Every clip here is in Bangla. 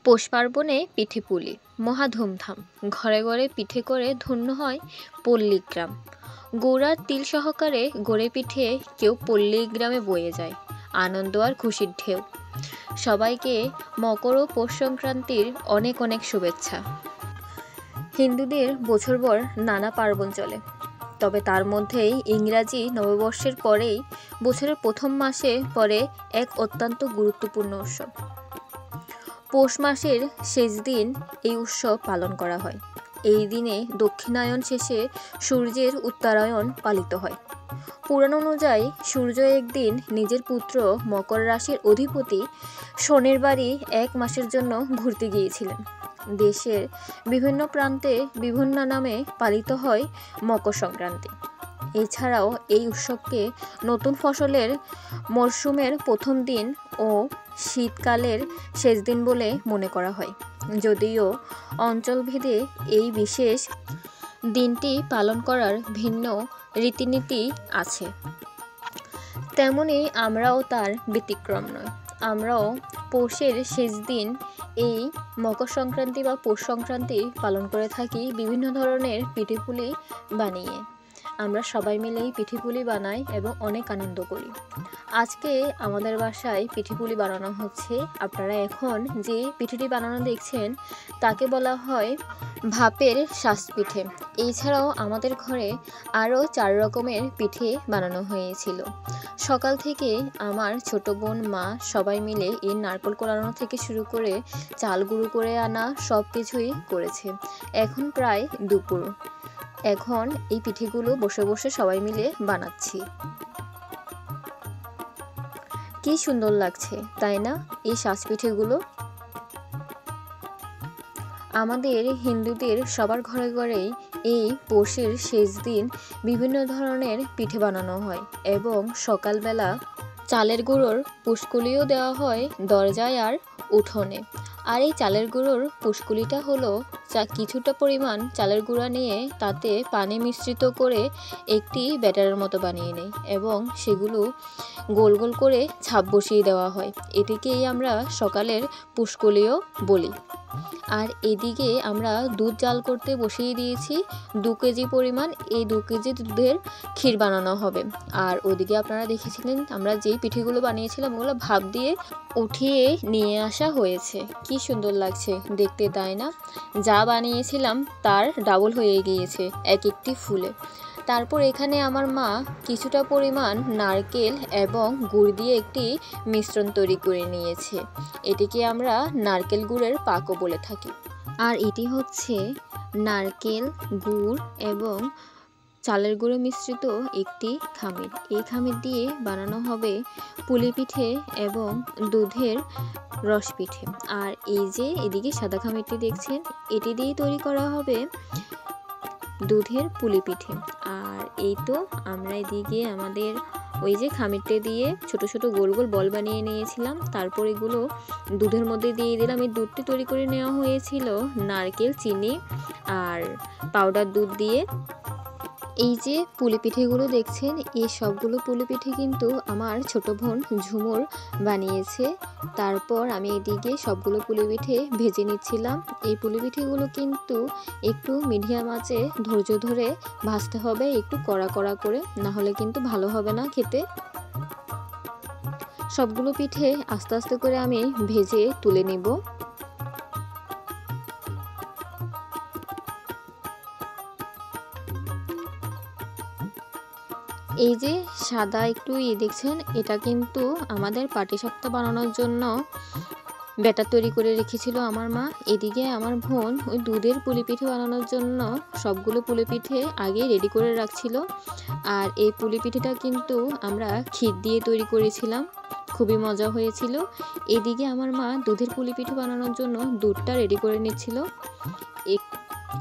পৌষ পার্বণে পিঠে পুলি মহা ধুমধাম। ঘরে ঘরে পিঠে করে ধন্য হয় পল্লীগ্রাম। গুড় তিল সহকারে গড়ে পিঠে কেউ পল্লীগ্রামে বয়ে যায় আনন্দ আর খুশির ঢেউ। সবাইকে মকর ও পৌষ সংক্রান্তির অনেক অনেক শুভেচ্ছা। হিন্দুদের বছরভর নানা পার্বণ চলে, তবে তার মধ্যেই ইংরাজি নববর্ষের পরেই বছরের প্রথম মাসে পড়ে এক অত্যন্ত গুরুত্বপূর্ণ উৎসব। পৌষ মাসের শেষ দিন এই উৎসব পালন করা হয়। এই দিনে দক্ষিণায়ন শেষে সূর্যের উত্তরায়ণ পালিত হয়। পুরাণ অনুযায়ী সূর্য একদিন নিজের পুত্র মকর রাশির অধিপতি শনির বাড়ি 1 মাসের জন্য ঘুরতে গিয়েছিলেন। দেশের বিভিন্ন প্রান্তে বিভিন্ন নামে পালিত হয় মকর সংক্রান্তি। এছাড়াও এই উৎসবকে নতুন ফসলের মরশুমের প্রথম দিন ও শীতকালের শেষ দিন বলে মনে করা হয়। যদিও অঞ্চলভেদে এই বিশেষ দিনটি পালন করার ভিন্ন রীতিনীতি আছে, তেমনি আমরাও তার ব্যতিক্রম নয়। আমরাও পৌষের শেষ দিন এই মকর সংক্রান্তি বা পৌষ সংক্রান্তি পালন করে থাকি বিভিন্ন ধরনের পিঠেপুলি বানিয়ে। আমরা সবাই মিলেই পিঠেপুলি বানাই এবং অনেক আনন্দ করি। আজকে আমাদের বাসায় পিঠেপুলি বানানো হচ্ছে। আপনারা এখন যে পিঠেটি বানানো দেখছেন তাকে বলা হয় ভাপের শাঁস পিঠে। এছাড়াও আমাদের ঘরে আরও 4 রকমের পিঠে বানানো হয়েছিল। সকাল থেকে আমার ছোট বোন, মা সবাই মিলে এই নারকেল কোড়ানো থেকে শুরু করে চাল গুঁড়ো করে আনা সব কিছুই করেছে। এখন প্রায় দুপুর। এখন এই পিঠেগুলো বসে বসে সবাই মিলে বানাচ্ছি। কি সুন্দর লাগছে তাই না এই শাঁস পিঠেগুলো? আমাদের হিন্দুদের সবার ঘরে ঘরেই এই পৌষের শেষ দিন বিভিন্ন ধরনের পিঠে বানানো হয় এবং সকালবেলা চালের গুঁড়োর পুষ্কুলিও দেওয়া হয় দরজায় আর উঠোনে। আর এই চালের গুঁড়োর পুষ্কুলিটা হলো কিছুটা পরিমাণ চালের গুঁড়া নিয়ে তাতে পানি মিশ্রিত করে একটি ব্যাটারের মতো বানিয়ে নেয় এবং সেগুলো গোল গোল করে ছাপ বসিয়ে দেওয়া হয়। এটিকেই আমরা সকালের পুষ্কুলিও বলি। আর এদিকে আমরা দুধ জাল করতে বসিয়ে দিয়েছি 2 কেজি পরিমাণ। এই 2 কেজি দুধের ক্ষীর বানানো হবে। আর ওদিকে আপনারা দেখেছিলেন আমরা যেই পিঠেগুলো বানিয়েছিলাম ওগুলো ভাপ দিয়ে উঠিয়ে নিয়ে আসা হয়েছে। কি সুন্দর লাগছে দেখতে তাই না? যা বানিয়েছিলাম তার ডাবল হয়ে গিয়েছে এক একটি ফুলে। তারপর এখানে আমার মা কিছুটা পরিমাণ নারকেল এবং গুড় দিয়ে একটি মিশ্রণ তৈরি করে নিয়েছে। এটিকে আমরা নারকেল গুড়ের পাকও বলে থাকি। আর এটি হচ্ছে নারকেল, গুড় এবং চালের গুঁড়ো মিশ্রিত একটি খামির। এই খামির দিয়ে বানানো হবে পুলি পিঠে এবং দুধের রস পিঠে। আর এই যে এদিকে সাদা খামিরটি দেখছেন এটি দিয়ে তৈরি করা হবে দুধের পুলি পিঠে। আর এই তো আমরা এদিকে আমাদের ওই যে খামিরটা দিয়ে ছোট ছোট গোল গোল বল বানিয়ে নিয়েছিলাম। তারপর এগুলো দুধের মধ্যে দিয়ে দিলাম। এই দুধটি তৈরি করে নেওয়া হয়েছিল নারকেল, চিনি আর পাউডার দুধ দিয়ে। এই যে পুলি পিঠেগুলো দেখছেন এই সবগুলো পুলি পিঠে কিন্তু আমার ছোট বোন ঝুমুর বানিয়েছে। তারপর আমি এদিকে সবগুলো পুলি পিঠে ভেজে নিচ্ছিলাম। এই পুলি পিঠেগুলো কিন্তু একটু মিডিয়াম আঁচে ধৈর্য ধরে ভাজতে হবে, একটু কড়া কড়া করে, না হলে কিন্তু ভালো হবে না খেতে। সবগুলো পিঠে আস্তে আস্তে করে আমি ভেজে তুলে নিব। এই যে সাদা একটু দেখছেন এটা কিন্তু আমাদের পাটিসাপটা বানানোর জন্য ব্যাটার তৈরি করে রেখেছিল আমার মা। এদিকে আমার বোন ওই দুধের পুলি পিঠে বানানোর জন্য সবগুলো পুলি পিঠে আগে রেডি করে রাখছিল। আর এই পুলি পিঠেটা কিন্তু আমরা ক্ষীর দিয়ে তৈরি করেছিলাম, খুবই মজা হয়েছিল। এদিকে আমার মা দুধের পুলি পিঠে বানানোর জন্য দুধটা রেডি করে নিচ্ছিল।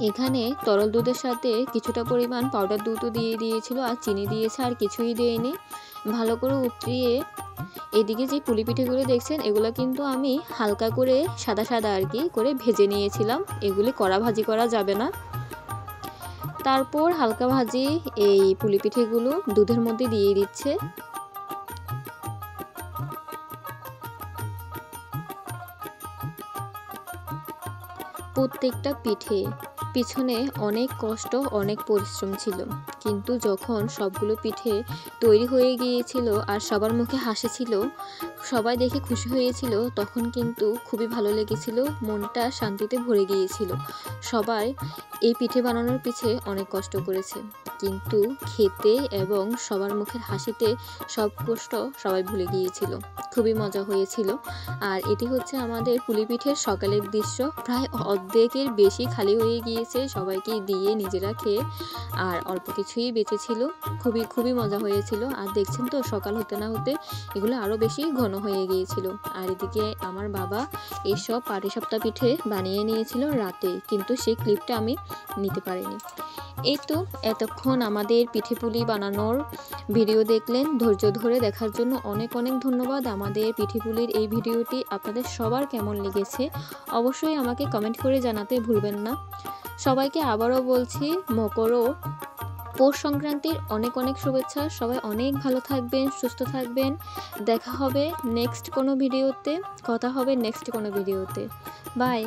এখানে তরল দুধের সাথে কিছুটা পরিমাণ পাউডার দুধও দিয়ে দিয়েছিল আর চিনি দিয়েছে, আর কিছুই দেয়নি। ভালো করে উতরিয়ে এদিকে যে পুলি পিঠেগুলো দেখছেন এগুলো কিন্তু আমি হালকা করে সাদা সাদা আর কি করে ভেজে নিয়েছিলাম। এগুলি কড়া ভাজি করা যাবে না। তারপর হালকা ভাজি এই পুলি পিঠেগুলো দুধের মধ্যে দিয়ে দিচ্ছে। প্রত্যেকটা পিঠে পিছনে অনেক কষ্ট, অনেক পরিশ্রম ছিল। কিন্তু যখন সবগুলো পিঠে তৈরি হয়ে গিয়েছিল আর সবার মুখে হাসি ছিল, সবাই দেখে খুশি হয়েছিল, তখন কিন্তু খুবই ভালো লেগেছিল, মনটা শান্তিতে ভরে গিয়েছিল। সবাই এই পিঠে বানানোর পিছে অনেক কষ্ট করেছে, কিন্তু খেতে এবং সবার মুখের হাসিতে সব কষ্ট সবাই ভুলে গিয়েছিল। খুবই মজা হয়েছিল। আর এটি হচ্ছে আমাদের পুলি পিঠের সকালের দৃশ্য। প্রায় অর্ধেকের বেশি খালি হয়ে গিয়েছে, সবাইকে দিয়ে নিজেরা খেয়ে, আর অল্প কিছুই বেঁচেছিল। খুবই খুবই মজা হয়েছিল। আর দেখছেন তো সকাল হতে না হতে এগুলো আরও বেশি ঘন হয়ে গিয়েছিল। আর এদিকে আমার বাবা এসব পাটিসাপটা পিঠে বানিয়ে নিয়েছিল রাতে, কিন্তু সেই ক্লিপটা আমি নিতে পারিনি। এই তো এতক্ষণ আমাদের পিঠে পুলি বানানোর ভিডিও দেখলেন। ধৈর্য ধরে দেখার জন্য অনেক অনেক ধন্যবাদ। আমাদের পিঠে পুলির এই ভিডিওটি আপনাদের সবার কেমন লেগেছে অবশ্যই আমাকে কমেন্ট করে জানাতে ভুলবেন না। সবাইকে আবারও বলছি, মকর ও পৌষ সংক্রান্তির অনেক অনেক শুভেচ্ছা। সবাই অনেক ভালো থাকবেন, সুস্থ থাকবেন। দেখা হবে নেক্সট কোনো ভিডিওতে, কথা হবে নেক্সট কোনো ভিডিওতে। বাই।